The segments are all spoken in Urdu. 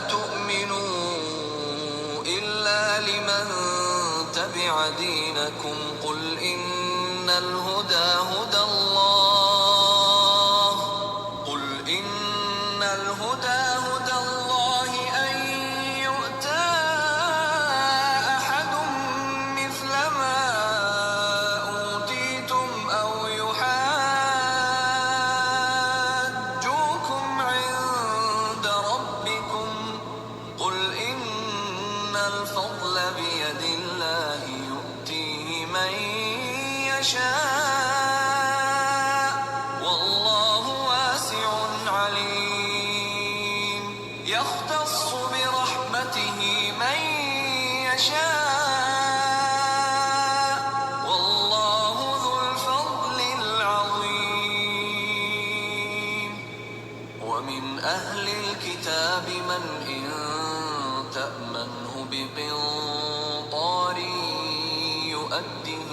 تؤمنوا إلا لمن تبع دينكم قل إن الهدى هدى الله أن يؤتى أحد مثل ما أوتيتم أو يحاجوكم عند ربكم قل إن الفضل بيد الله يؤتيه من يشاء والله واسع عليم يختص برحمته من يشاء والله ذو الفضل العظيم ومن أهل الكتاب من إن تأمنه بقنطار يؤده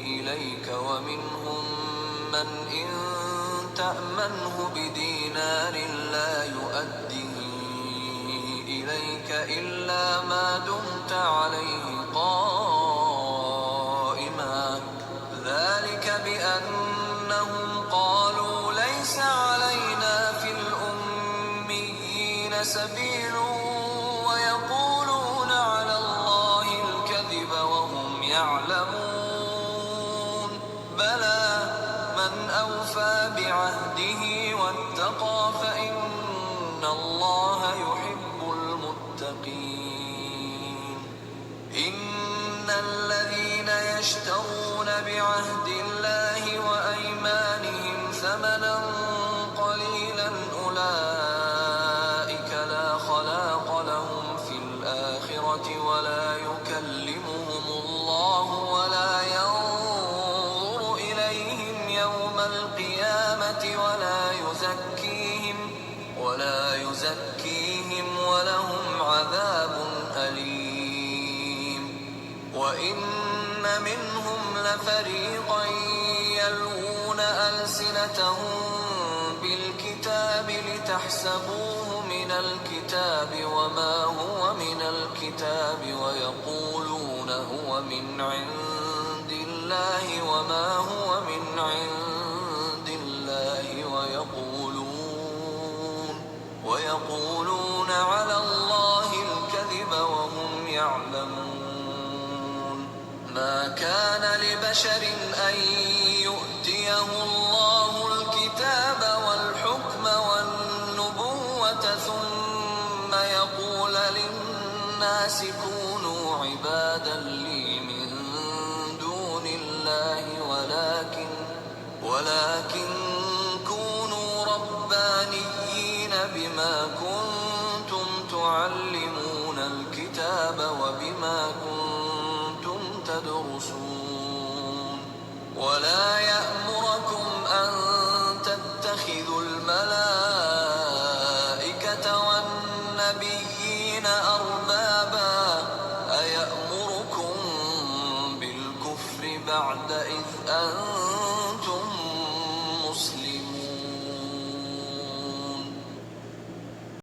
إليك ومنهم من إن تأمنه بدينار لا يؤده إليك إلا ما دمت عليه قائما ذلك بأنهم قالوا ليس علينا في الأميين سبيل ويقولون على الله الكذب وهم يعلمون بلى من أوفى بعهده واتقى فإن الله يحب المتقين إن الذين يشترون بعهد الله وأيمانهم ثمنا قليلا أولئك لا خلاق لهم في الآخرة ولا يكلمهم الله ولا ينظر إليهم يوم القيامة ولا يزكيهم ولهم عذاب أليم وإن منهم لفريقا يلوون ألسنتهم بالكتاب لتحسبوه من الكتاب وما هو من الكتاب ويقولون هو من عند الله وما هو من عند الله ويقولون على الله الكذب وهم يعلمون ما كان لبشر أن يؤتيه الله الكتاب والحكم والنبوة ثم يقول للناس كونوا عبادا لي من دون الله ولكن كونوا ربانيين بما كنتم تعلمون الكتاب وبما كنتم تدرسون ولا يأمركم أن تتخذوا الملائكة والنبيين أربابا أيأمركم بالكفر بعد